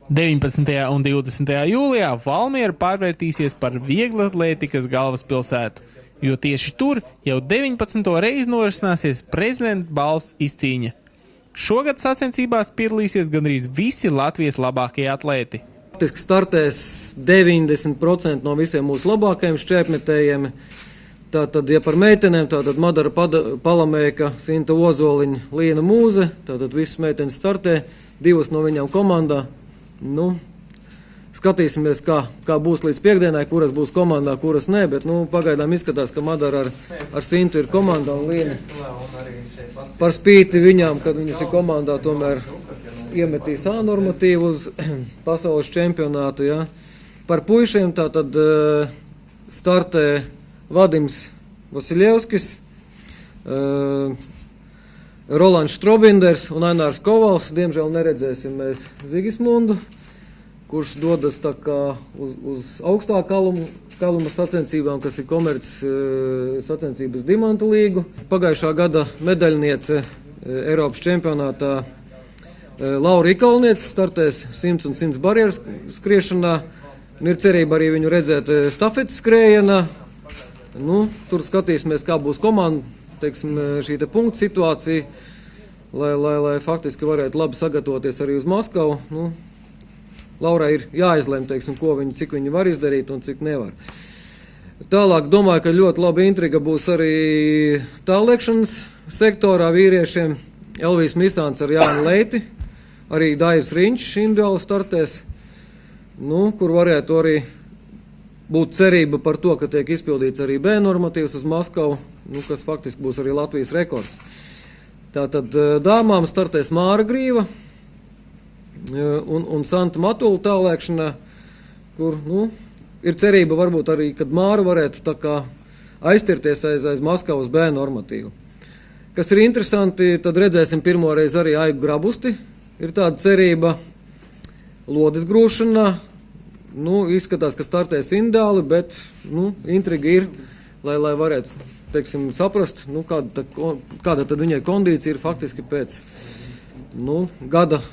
19. un 20. jūlijā Valmiera pārvērtīsies par vieglatlētikas galvaspilsētu, jo tieši tur jau 19. reizi norisināsies prezidenta balvas izcīņa. Šogad sacensībās piedalīsies gandrīz visi Latvijas labākie atlēti. Faktiski startēs 90% no visiem mūsu labākajiem šķēpmetējiem. Tātad, ja par meitenēm, tātad Madara Palamēka, Sinta Ozoliņa, Līna Mūze, tātad visas meitenes startē, 2 no viņām komandā. Skatīsimies, kā būs līdz piekdienai, kuras būs komandā, kuras nē, bet pagaidām izskatās, ka Madara ar Sintu ir komandā un Līna par spīti viņām, kad viņas ir komandā, tomēr iemetīs A normatīvu uz pasaules čempionātu. Ja. Par puišiem tātad startē Vadims Vasiljevskis, Rolands Štrobinders un Ainārs Kovals. Diemžēl neredzēsim mēs Zigismundu, kurš dodas tā kā uz augstā kaluma sacensībām, kas ir sacensības Dimanta līgu. Pagājušā gada medaļniece Eiropas čempionātā Laura Ikalniece startēs 100 un 100 barjeras skriešanā. Ir cerība arī viņu redzēt stafetes skrējienā. Tur skatīsimies, kā būs komanda, šī te punktu situācija, lai faktiski varētu labi sagatavoties arī uz Maskavu. Laurai ir jāizlem, cik viņi var izdarīt un cik nevar. Tālāk domāju, ka ļoti laba intriga būs arī tālliekšanas sektorā vīriešiem. Elvijs Misāns ar Jāni Leiti, arī Dairis Riņš individuāli startēs, kur varētu arī būt cerība par to, ka tiek izpildīts arī B normatīvs uz Maskavu, kas faktiski būs arī Latvijas rekords. Tātad dāmām startēs Māra Grīva un Santa Matula tālēkšanā, kur ir cerība varbūt arī, kad Māra varētu tā kā aiztirties aiz Maskavas B normatīvu. Kas ir interesanti, tad redzēsim pirmoreiz arī Aigu Grabusti. Ir tāda cerība lodes grūšanā. Izskatās, ka startēs individuāli, bet intriga ir, lai varētu, saprast, kāda tad viņai kondīcija ir faktiski pēc gada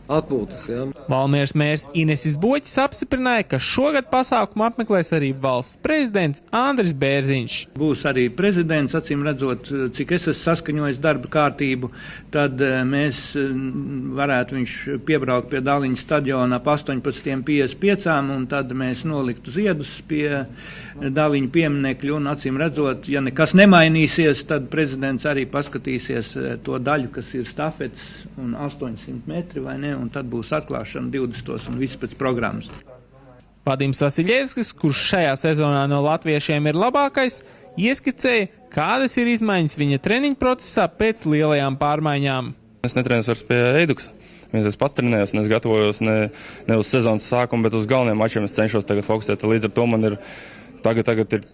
atpūtas. Ja. Valmieras mērs Inesis Boķis apstiprināja, ka šogad pasākumu apmeklēs arī valsts prezidents Andris Bērziņš. Būs arī prezidents, acīm redzot, cik es esmu saskaņojis darba kārtību, tad mēs varētu viņš piebraukt pie Dāliņa stadiona ap 18:55 un tad mēs noliktu ziedus pie Dāliņa pieminekļu un acīm redzot, ja nekas nemainīsies, tad prezidents arī paskatīsies to daļu, kas ir stafetes un 800 metri vai ne, un tad būs atklāšana 20. un viss pēc programmas. Vadims Vasiljevskis, kurš šajā sezonā no latviešiem ir labākais, ieskicēja, kādas ir izmaiņas viņa treniņu procesā pēc lielajām pārmaiņām. Es netrenējos vairs pie Eiduksa. Es pats trenējos un es gatavojos ne uz sezonas sākumu, bet uz galvenajiem mačiem es cenšos tagad fokusēt. Līdz ar to man ir tagad ir,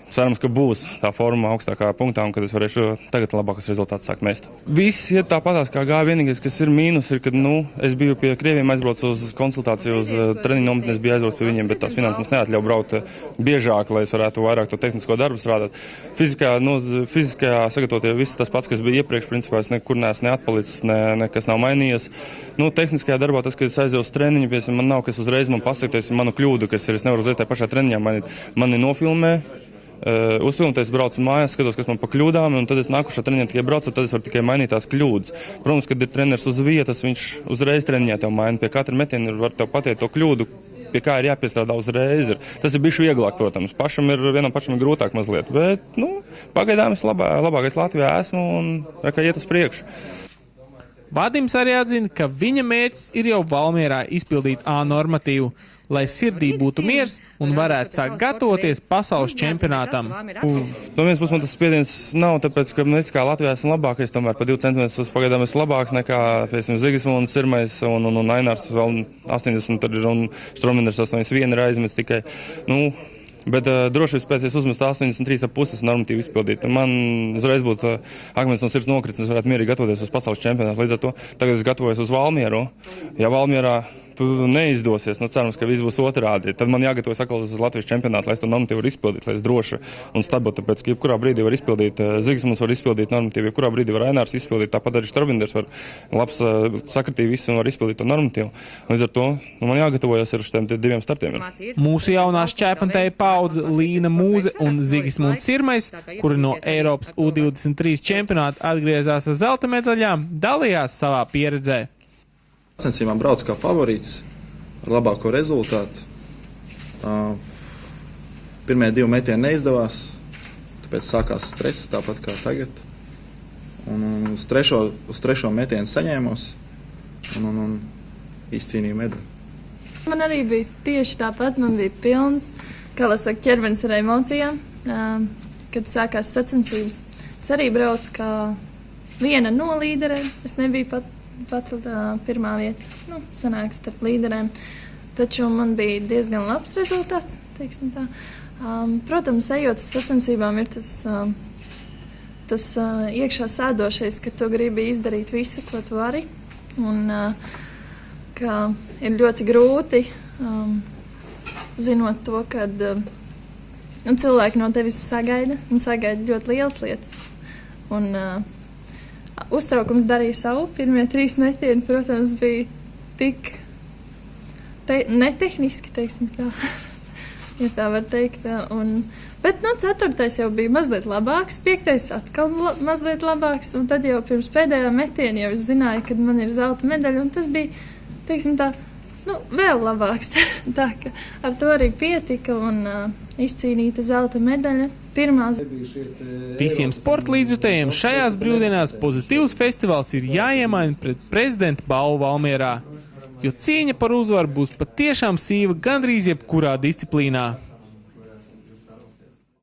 cerams, ka būs tā forma augstākā punktā un kad es varēšu tagad labākus rezultātus sākt mest. Viss iet tāpatās, kā gāja. Vienīgais, kas ir mīnus, ir, kad es biju pie krieviem aizbraucu uz konsultāciju uz treniņu nometni, es biju aizbraucu pie viņiem, bet tās finanses mums neatļauj braukt biežāk, lai es varētu vairāk to tehnisko darbu strādāt. Fiziskajā sagatavotie viss tas pats, kas bija iepriekš, principā es nekur neesmu neatpalicis, nekas nav mainījies. Tehniskajā darbā tas, kad es aizdevu uz treniņu, man nav kas uzreiz man pasakties manu kļūdu, kas ir, es nevaru uzreiz tajā pašā treniņā mainīt. Mani nofilmē. Uzfilmēties, braucu mājās, skatos, kas man pa kļūdām, un tad es nākušā treniņā tikai braucu, tad es varu tikai mainīt tās kļūdas. Protams, kad ir treneris uz vietas, viņš uzreiz treniņā tev maina. Pie katra metiena var tev pateikt to kļūdu, pie kā ir jāpiestrādā uzreiz. Tas ir bišķi vieglāk, protams. Vienam pašam ir grūtāk mazliet, bet, pagaidām es labākais Latvijā esmu un kā iet uz priekšu. Vadims arī atzina, ka viņa mērķis ir jau Valmierā izpildīt A normatīvu, lai sirdī būtu miers un varētu sākt gatavoties pasaules čempionātam. No vienas puses man tas spiediens nav, tāpēc, ka es kā Latvijā esmu labākais, tomēr pa 2 centimetrus pagaidām esmu labāks nekā, Zigismunds, Sirmais un Ainārs vēl 80 tur ir un Štrominders 81 ir aizmets tikai. Bet drošības pēc es uzmestu 83,5 normatīvu izpildīt. Man uzreiz būtu akmens no sirds nokritis, es varētu mierīgi gatavoties uz pasaules čempionātu. Līdz ar to tagad es gatavojos uz Valmieru. Ja Valmierā neizdosies, cerams, ka viss būs otrādi. Tad man jāgatavojas atkal uz Latvijas čempionātu, lai es to normatīvu varu izpildīt, lai es droši un stabili, tāpēc, ka jebkurā brīdī var izpildīt, Zigismunds var izpildīt normatīvu, jebkurā brīdī var Ainārs izpildīt, tāpat arī Strobinders var labs sakritīvi visu un var izpildīt to normatīvu. Līdz ar to man jāgatavojas ar šiem 2 startiem. Mūsu jaunā šķēpantēja paudze Līna Mūze un Zigismunds Sirmais, kuri no Eiropas U23 čempionāta atgriezās ar zelta medaļām, dalījās savā pieredzē. Sacensībām brauc kā favorīts ar labāko rezultātu. Pirmie 2 metieni neizdevās, tāpēc sākās stress, tāpat kā tagad. Un uz trešo metienu saņēmos un izcīnīju medaļu. Man arī bija tieši tāpat, man bija pilns, kā lai saka, ķermenis ar emocijām, kad sākās sacensības. Es arī braucu kā viena no līderēm, es nebiju pat pirmā vieta, sanāk starp līderēm, taču man bija diezgan labs rezultāts, teiksim tā. Protams, ejot uz sacensībām ir tas iekšā sēdošais, ka tu gribi izdarīt visu, ko tu vari, un ka ir ļoti grūti, zinot to, kad cilvēki no tevis sagaida, un sagaida ļoti lielas lietas. Un uztraukums darīja savu. Pirmie 3 metieni, protams, bija tik netehniski, teiksim tā, ja tā var teikt. Bet 4. jau bija mazliet labāks, 5. atkal mazliet labāks, un tad jau pirms pēdējā metiena jau es zināju, kad man ir zelta medaļa, un tas bija, teiksim tā, vēl labāks. Tā ka ar to arī pietika un izcīnīta zelta medaļa. Pirmās. Visiem sporta līdzjutējiem šajās brīvdienās pozitīvs festivāls ir jāiemaina pret prezidenta balvu Valmierā, jo cīņa par uzvaru būs patiešām sīva gandrīz jebkurā disciplīnā.